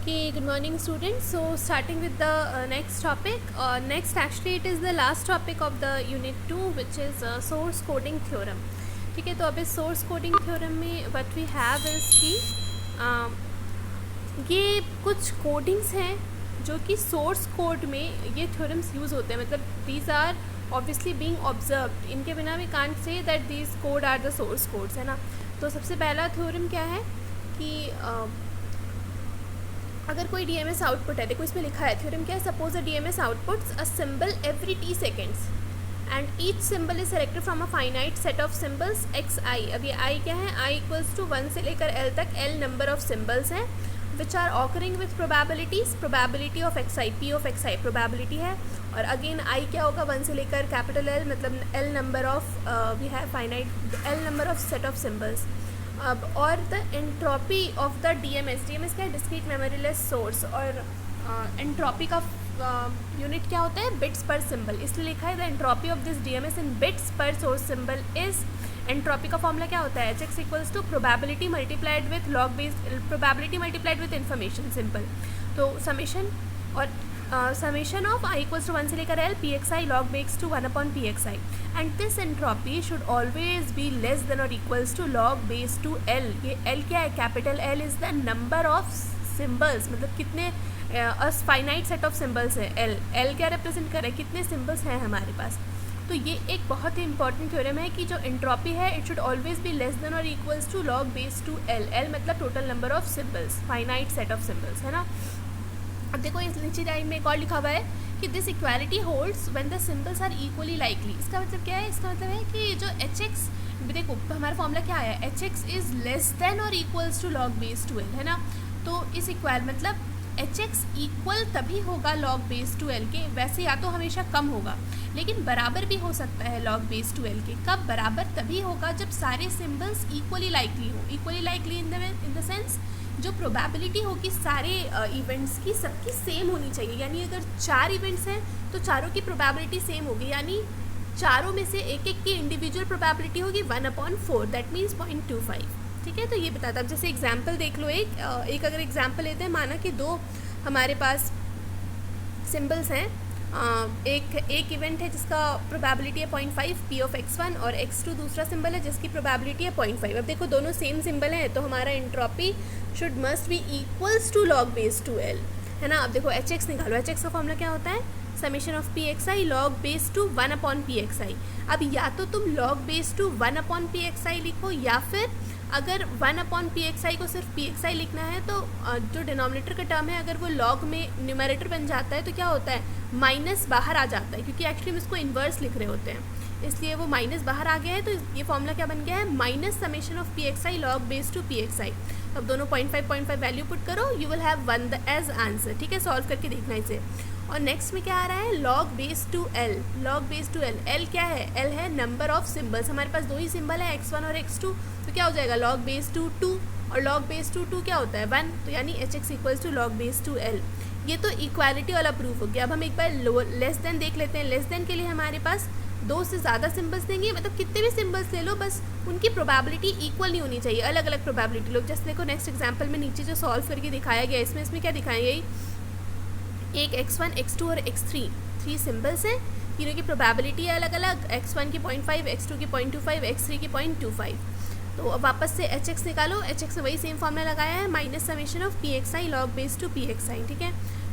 Okay, good morning students. So starting with the next topic. Next actually it is the last topic of the unit 2 which is source coding theorem. ठीक है, तो अब इस source coding theorem में what we have is कि ये कुछ codings हैं जो कि सोर्स कोड में ये थ्योरम्स यूज़ होते हैं. मतलब these are obviously being observed. इनके बिना we can't say that these code are the source codes, है ना. तो सबसे पहला थ्योरम क्या है कि अगर कोई DMS आउटपुट है, देखो इसमें लिखा है थ्योरम क्या है. Suppose a DMS outputs a symbol every t seconds and each symbol is selected from a finite set of symbols xi. अब ये i क्या है, i इक्वल्स टू 1 से लेकर l तक l नंबर ऑफ सिम्बल्स हैं which are occurring with probabilities. Probability of xi, p of xi probability है. और अगेन i क्या होगा, 1 से लेकर कैपिटल L मतलब l number of we have finite l number of set of symbols. अब और the entropy of the DMS क्या है, डिस्क्रीट मेमोरीलेस सोर्स. और एंट्रोपी का यूनिट क्या होता है, बिट्स पर सिंबल. इसलिए लिखा है the entropy of this DMS in bits पर सोर्स सिंबल इज. एंट्रोपी का फॉर्मूला क्या होता है, Hx equals to probability multiplied with log based probability multiplied with information. Simple. तो समेशन और summation of i equals to 1 से लेकर l pxi log base two 1 upon pxi. And this entropy should always be less than और equals to log base two l. ये l क्या है, capital L is the number of symbols. मतलब कितने finite set of symbols है. l क्या represent कर रहा है, कितने सिम्बल्स हैं हमारे पास. तो ये एक बहुत ही इंपॉर्टेंट थ्योरम है कि जो एंट्रोपी है it should always be less than और equals to log base two l मतलब total number of symbols, finite set of symbols, है ना. अब देखो इस नीचे लाइन में एक और लिखा हुआ है कि this equality holds when the symbols are equally likely. इसका मतलब क्या है, इसका मतलब है कि जो Hx, देखो हमारा फॉर्मूला क्या आया, Hx इज़ लेस देन और equals to log base two l, है ना. तो इस इक्वल मतलब Hx इक्वल तभी होगा log बेस टू l के. वैसे या तो हमेशा कम होगा लेकिन बराबर भी हो सकता है log बेस टू l के. कब बराबर, तभी होगा जब सारे सिम्बल्स इक्वली लाइकली हो. Equally likely in the sense जो प्रोबेबिलिटी होगी सारे इवेंट्स की सबकी सेम होनी चाहिए. यानी अगर 4 इवेंट्स हैं तो चारों की प्रोबेबिलिटी सेम होगी. यानी चारों में से एक एक की इंडिविजुअल प्रोबेबिलिटी होगी 1/4, दैट मीन्स 0.25. ठीक है, तो ये बताता. अब जैसे एग्जांपल देख लो, एक अगर एग्जांपल लेते हैं, माना कि दो हमारे पास सिम्बल्स हैं. एक इवेंट है जिसका प्रोबेबिलिटी है 0.5 p ऑफ x1 और x2 दूसरा सिंबल है जिसकी प्रोबेबिलिटी है 0.5. अब देखो दोनों सेम सिंबल हैं तो हमारा entropy should must be equals to log base two l, है ना. अब देखो Hx निकालो. Hx का फॉर्मूला क्या होता है, summation of pxi log base two 1 upon pxi. अब या तो तुम log base two 1 upon pxi लिखो या फिर अगर 1 अपॉन pxi को सिर्फ pxi लिखना है तो जो डिनोमिनेटर का टर्म है अगर वो log में न्यूमरेटर बन जाता है तो क्या होता है, माइनस बाहर आ जाता है. क्योंकि एक्चुअली हम इसको इन्वर्स लिख रहे होते हैं इसलिए वो माइनस बाहर आ गया है. तो ये फॉर्मूला क्या बन गया है, minus summation of pxi log base two pxi. अब दोनों 0.5 वैल्यू पुट करो, you will have 1 as answer. ठीक है, सॉल्व करके देखना इसे. और नेक्स्ट में क्या आ रहा है, log base two l. log base two l, l क्या है, l है नंबर ऑफ सिम्बल्स. हमारे पास दो ही सिम्बल है x1 और x2, तो क्या हो जाएगा log बेस टू 2 और log बेस टू 2 क्या होता है 1. तो यानी Hx equals to log base two l. ये तो इक्वालिटी वाला प्रूफ हो गया. अब हम एक बार लेस देन देख लेते हैं. लेस देन के लिए हमारे पास दो से ज़्यादा सिम्बल्स देंगे, मतलब कितने भी सिम्बल्स ले लो बस उनकी प्रोबेबिलिटी इक्वल नहीं होनी चाहिए, अलग अलग प्रोबेबिलिटी लो. जैसे देखो नेक्स्ट एग्जांपल में नीचे जो सॉल्व करके दिखाया गया इसमें क्या दिखाया गया, एक x1 x2 और x3 3 सिम्बल्स हैं. तीनों की प्रोबेबिलिटी है अलग अलग, x1 की 0.5, x2 की 0.25, x3 की 0.25. तो अब वापस से Hx निकालो. Hx में वही सेम फॉर्मूला लगाया है, minus summation of pxi log base two pxi. ठीक है,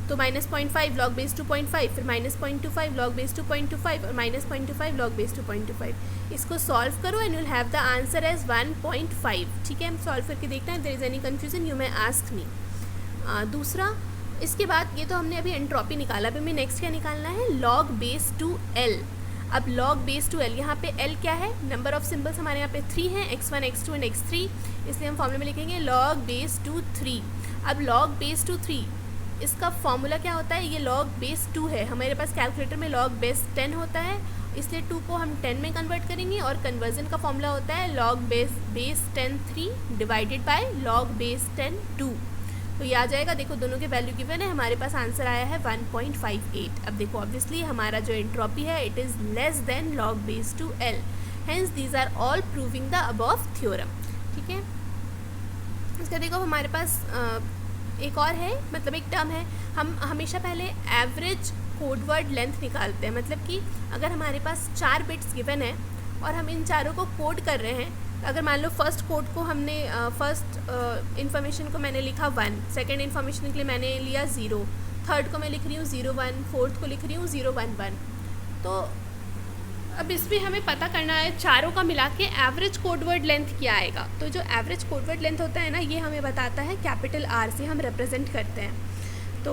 तो माइनस 0.5 log बेस टू 0.5, फिर माइनस 0.25 log बेस टू 0.25 और माइनस 0.25 log बेस टू 0.25. इसको सॉल्व करो and you'll have the answer as 1.5. ठीक है, सॉल्व करके देखना है, there is any confusion you may ask me. दूसरा, इसके बाद ये तो हमने अभी एंट्रोपी निकाला. अभी हमें नेक्स्ट क्या निकालना है, log बेस टू l. अब log बेस टू l, यहाँ पे l क्या है, नंबर ऑफ सिम्बल्स हमारे यहाँ पे 3 हैं, x1 x2 एंड x3. इसलिए हम फॉर्मूले में लिखेंगे log बेस टू 3. अब log बेस टू 3 इसका फॉर्मूला क्या होता है, ये log बेस 2 है. हमारे पास कैलकुलेटर में log बेस 10 होता है इसलिए 2 को हम 10 में कन्वर्ट करेंगे और कन्वर्जन का फॉर्मूला होता है log base 10 3 divided by log base 10 2. तो ये आ जाएगा. देखो दोनों के वैल्यू गिवन है, हमारे पास आंसर आया है 1.58. अब देखो ऑब्वियसली हमारा जो एंट्रोपी है it is less than log base two l. Hence these are all proving the above theorem. ठीक है, इसका देखो हमारे पास एक और है, मतलब एक टर्म है, हम हमेशा पहले एवरेज कोड वर्ड लेंथ निकालते हैं। मतलब कि अगर हमारे पास 4 बिट्स गिवन है और हम इन चारों को कोड कर रहे हैं, अगर मान लो फर्स्ट कोड को हमने फर्स्ट इन्फॉर्मेशन को मैंने लिखा 1, सेकेंड इन्फॉर्मेशन के लिए मैंने लिया 0, थर्ड को मैं लिख रही हूँ 0 1, फोर्थ को लिख रही हूँ 0 1 1। तो अब इसमें हमें पता करना है चारों का मिला के एवरेज कोडवर्ड लेंथ क्या आएगा। तो जो एवरेज कोडवर्ड लेंथ होता है ना, ये हमें बताता है कैपिटल R से हम रिप्रेजेंट करते हैं। तो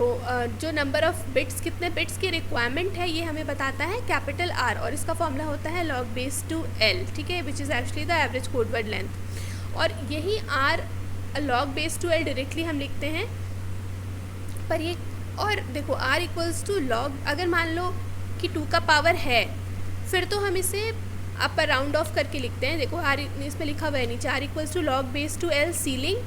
जो नंबर ऑफ़ बिट्स, कितने बिट्स की रिक्वायरमेंट है, ये हमें बताता है कैपिटल R, और इसका फॉर्मूला होता है log base 2L, ठीक है, which is actually the average codeword length. और यही R log base 2L directly हम लिखते हैं, पर ये, और देखो R इक्वल्स टू लॉग, अगर मान लो कि 2 का पावर है, फिर तो हम इसे अपर राउंड ऑफ करके लिखते हैं। देखो R इसमें लिखा हुआ है नीचे, R equals to log base 2L ceiling,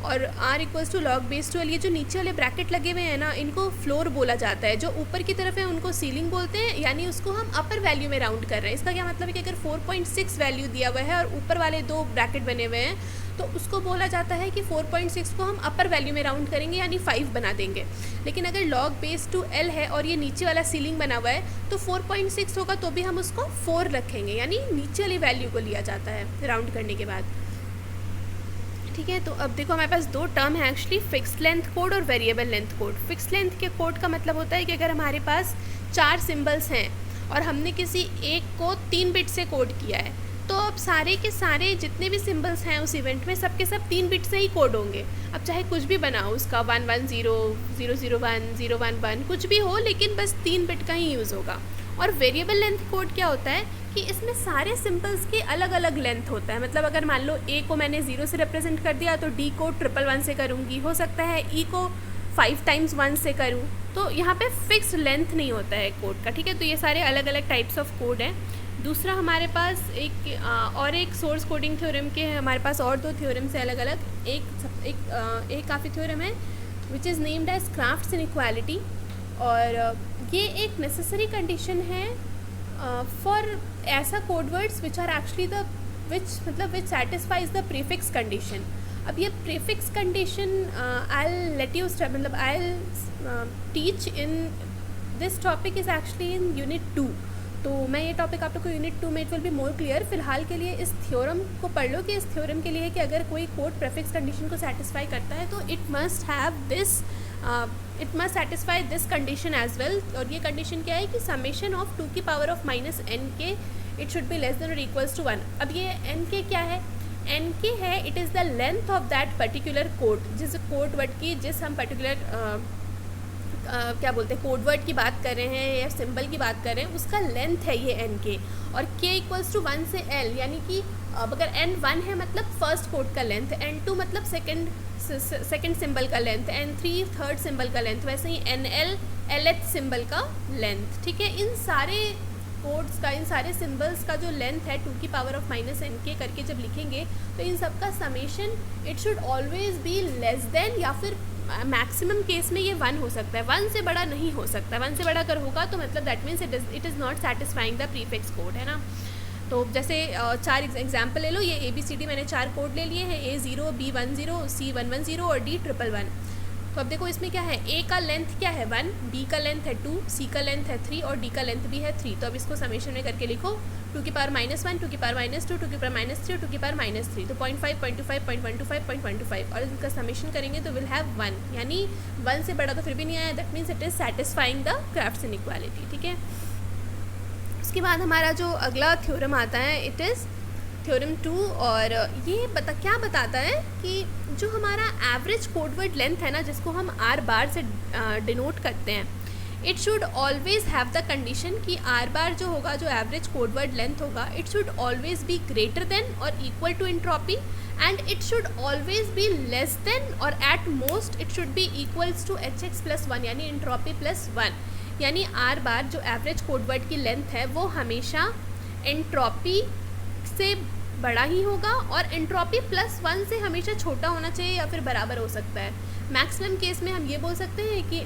और R equals to log base 2L, ये जो नीचे वाले ब्रैकेट लगे हुए हैं ना, इनको फ्लोर बोला जाता है। जो ऊपर की तरफ है उनको सीलिंग बोलते हैं, यानी उसको हम अपर वैल्यू में राउंड कर रहे हैं। इसका क्या मतलब है कि अगर 4.6 वैल्यू दिया हुआ है और ऊपर वाले 2 ब्रैकेट बने हुए हैं, तो उसको बोला जाता है कि 4.6 को हम अपर वैल्यू में राउंड करेंगे, यानी 5 बना देंगे। लेकिन अगर log base 2L है और ये नीचे वाला सीलिंग बना हुआ है, तो 4.6 होगा तो भी हम उसको 4 रखेंगे, यानी नीचे वाली वैल्यू को लिया जाता है राउंड करने के बाद, ठीक है। तो अब देखो हमारे पास 2 टर्म है एक्चुअली, फिक्स्ड लेंथ कोड और variable length code. Fixed length के कोड का मतलब होता है कि अगर हमारे पास 4 सिम्बल्स हैं और हमने किसी एक को 3 बिट से कोड किया है, तो अब सारे के सारे जितने भी सिम्बल्स हैं उस इवेंट में, सब के सब 3 बिट से ही कोड होंगे। अब चाहे कुछ भी बनाओ उसका, 1 1 0 0 0 1 0 1 1 कुछ भी हो, लेकिन बस 3 बिट का ही यूज़ होगा। और वेरिएबल लेंथ कोड क्या होता है कि इसमें सारे सिम्बल्स के अलग अलग लेंथ होता है। मतलब अगर मान लो A को मैंने 0 से रिप्रेजेंट कर दिया, तो D को 111 से करूँगी, हो सकता है E को 5 times 1 से करूँ। तो यहाँ पे फिक्स्ड लेंथ नहीं होता है कोड का, ठीक है। तो ये सारे अलग अलग टाइप्स ऑफ कोड हैं। दूसरा हमारे पास एक सोर्स कोडिंग थ्योरम के हमारे पास और 2 थ्योरम्स हैं अलग अलग। एक काफ़ी थ्योरम है which is named as Kraft's inequality, और ये एक नेसेसरी कंडीशन है फॉर ऐसा code words which are actually which satisfies the prefix condition. अब ये prefix condition I teach in this topic is actually in unit 2। तो मैं ये टॉपिक आप लोग को यूनिट 2 में it will be more clear. फिलहाल के लिए इस थ्योरम को पढ़ लो कि इस थ्योरम के लिए कि अगर कोई कोड प्रीफिक्स कंडीशन को सेटिस्फाई करता है, तो it must satisfy this condition as well. और ये कंडीशन क्या है कि समेशन ऑफ 2 की power of -nk it should B less than और इक्वल्स टू 1। अब ये nk क्या है? nk है, it is the length of that particular code, जिस कोड वर्ड की, जिस हम पर्टिकुलर क्या बोलते हैं, कोडवर्ड की बात कर रहे हैं या सिंबल की बात कर रहे हैं, उसका लेंथ है ये nk। और k इक्वल्स टू 1 से l, यानी कि अगर n1 है मतलब फर्स्ट कोड का लेंथ, n2 मतलब सेकंड सिंबल का लेंथ, n3 थर्ड सिंबल का लेंथ, वैसे ही nl lth सिंबल का लेंथ, ठीक है। इन सारे कोड्स का, इन सारे सिंबल्स का जो लेंथ है 2 की पावर ऑफ -nk करके जब लिखेंगे, तो इन सब का summation it should always be less then, या फिर मैक्सिमम केस में ये 1 हो सकता है, 1 से बड़ा नहीं हो सकता। 1 से बड़ा अगर होगा तो मतलब that means it is not satisfying the prefix code, है ना। तो जैसे 4 एग्जाम्पल ले लो, ये ABCD मैंने 4 कोड ले लिए हैं, A0 B10 C110 और D111। तो अब देखो इसमें क्या है, A का लेंथ क्या है 1, B का लेंथ है 2, C का लेंथ है 3 और D का लेंथ भी है 3। तो अब इसको समेशन में करके लिखो, 2 की पावर -1, 2 की पावर -2, 2 की पावर -3 और 2 की पावर -3। तो 0.5 0.25 0.125 0.125, और इनका समेशन करेंगे तो विल हैव 1, यानी 1 से बड़ा तो फिर भी नहीं आया, that means it is satisfying the crafts inequality, ठीक है। उसके बाद हमारा जो अगला थ्योरम आता है, इट इज़ थ्योरम 2, और ये क्या बताता है कि जो हमारा एवरेज कोडवर्ड लेंथ है ना, जिसको हम R बार से डिनोट करते हैं, it should always have the condition कि R बार जो होगा, जो एवरेज कोडवर्ड लेंथ होगा, it should always be greater than और equal to entropy, and it should always be less than और at most it should be equals to hx+1, यानी entropy +1। यानी R bar जो average code word की length है वो हमेशा एंट्रोपी से बड़ा ही होगा, और एंट्रोपी +1 से हमेशा छोटा होना चाहिए या फिर बराबर हो सकता है। मैक्सिमम केस में हम ये बोल सकते हैं कि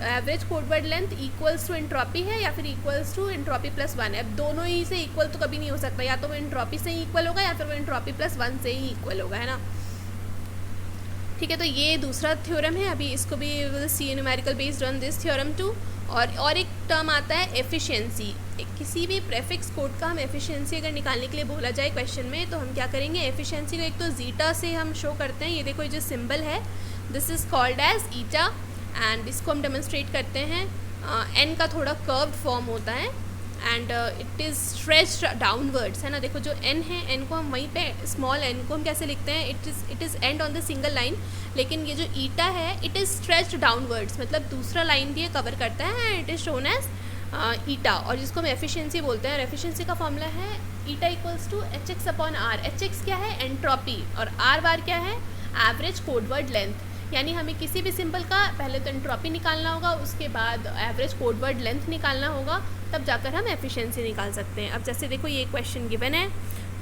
average codeword length equals to entropy है या फिर इक्वल्स टू एंट्रोपी +1 है। अब दोनों ही से इक्वल तो कभी नहीं हो सकता, या तो वो एंट्रोपी से ही इक्वल होगा या फिर वो एंट्रोपी +1 से ही इक्वल होगा, है ना। ठीक है, तो ये दूसरा थ्योरम है, अभी इसको भी will see numerical based on this theorem too. और एक टर्म आता है एफिशिएंसी। किसी भी प्रेफिक्स कोड का हम एफिशिएंसी अगर निकालने के लिए बोला जाए क्वेश्चन में, तो हम क्या करेंगे, एफिशिएंसी को एक तो जीटा से हम शो करते हैं। ये देखो जो सिंबल है, this is called as eta, and इसको हम डेमोन्स्ट्रेट करते हैं। एन का थोड़ा कर्व्ड फॉर्म होता है and it is stretched downwards, है ना। देखो जो एन है, एन को हम वहीं पे स्मॉल एन को हम कैसे लिखते हैं, it is and on the single line. लेकिन ये जो ईटा है, इट इज़ स्ट्रेच्ड डाउनवर्ड्स, मतलब दूसरा लाइन भी ये कवर करता है and it is shown as eta, और जिसको हम एफिशिएंसी बोलते हैं। और एफिशिएंसी का फॉर्मूला है eta equals to H X upon R. H X क्या है, एंट्रोपी, और आर बार क्या है, एवरेज कोडवर्ड लेंथ। यानी हमें किसी भी सिंबल का पहले तो एंट्रोपी निकालना होगा, उसके बाद एवरेज कोडवर्ड लेंथ निकालना होगा, तब जाकर हम एफिशिएंसी निकाल सकते हैं। अब जैसे देखो ये क्वेश्चन गिवन है,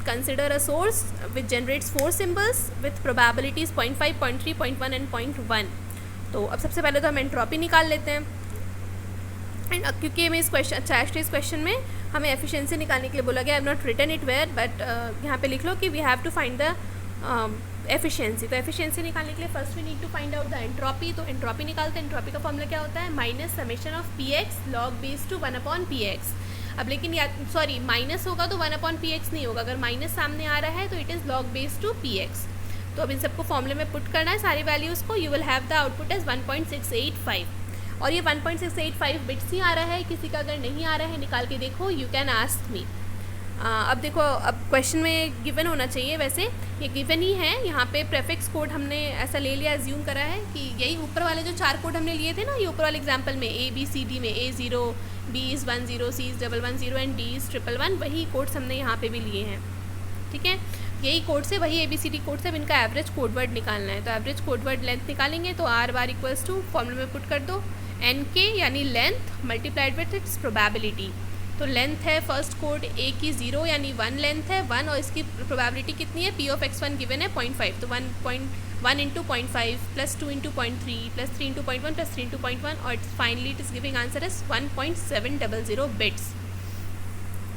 consider a source which generates 4 symbols with probabilities 0.5, 0.3, 0.1 and 0.1। तो अब सबसे पहले तो हम एंट्रोपी निकाल लेते हैं। एंड क्योंकि हमें इस क्वेश्चन, अच्छा एक्चुअली इस क्वेश्चन में हमें एफिशिएंसी निकालने के लिए बोला गया, I have not written it where, but यहाँ पे लिख लो कि we have to find the efficiency. तो एफिशिएंसी निकालने के लिए first we need to find out the entropy. तो एंट्रोपी निकालते हैं। एंट्रोपी का फॉर्मूला क्या होता है, minus summation of p x log base two 1/px। अब लेकिन या सॉरी माइनस होगा तो 1/px नहीं होगा, अगर माइनस सामने आ रहा है तो it is log base two px। तो अब इन सबको फॉर्मूले में पुट करना है सारी वैल्यूज़ को। You will have the output as 1.685, और ये 1.685 बिट्स ही आ रहा है। किसी का अगर नहीं आ रहा है निकाल के देखो, यू कैन आस्क मी। अब देखो, अब क्वेश्चन में गिवन होना चाहिए, वैसे ये गिवन ही है। यहाँ पे प्रेफिक्स कोड हमने ऐसा ले लिया, एज्यूम करा है कि यही ऊपर वाले जो 4 कोड हमने लिए थे ना, ये ऊपर वाले एग्जाम्पल में ABCD में A0, B is 10, C is 110 and D is 111, वही कोड्स हमने यहाँ पे भी लिए हैं। ठीक है, यही कोड से, वही ABCD कोड से अब इनका एवरेज कोडवर्ड निकालना है। तो एवरेज कोडवर्ड लेंथ निकालेंगे, तो R बार इक्वल्स टू फॉर्मूले में पुट कर दो NK यानी length multiplied with its probability. तो लेंथ है फर्स्ट कोड A की 0 यानी 1 लेंथ है 1, और इसकी प्रोबेबिलिटी कितनी है, P of x1 गिवन है 0.5, तो 1 into 0.5 plus 2 into 0.3 plus 3 into 0.1 plus 3 into 0.1, और finally it is giving answer is 1.700 bits.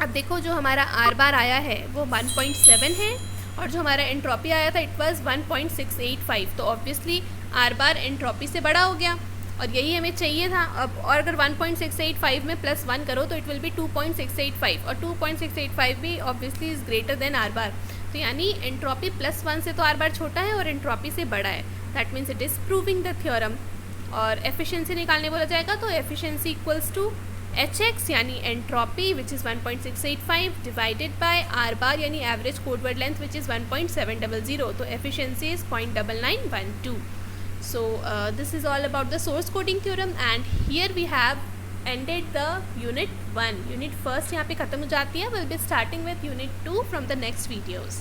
अब देखो जो हमारा R बार आया है वो 1.7 है, और जो हमारा एंट्रोपी आया था इट वाज 1.685। तो ऑब्वियसली R बार एंट्रोपी से बड़ा हो गया, और यही हमें चाहिए था। अब और अगर 1.685 में प्लस 1 करो तो इट विल बी 2.685, और 2.685 भी obviously is greater than R बार। तो यानी एंट्रोपी प्लस 1 से तो R बार छोटा है और एंट्रोपी से बड़ा है, that means it is proving the theorem. और एफिशिएंसी निकालने बोला जाएगा, तो एफिशिएंसी इक्वल्स टू HX यानी entropy which is 1.685 divided by R bar यानी average codeword length which is 1.700। तो efficiency is 0.9912। So this is all about the source coding theorem, and here we have ended the unit 1. Unit 1 यहाँ पे ख़त्म हो जाती है. We'll be starting with unit 2 from the next videos.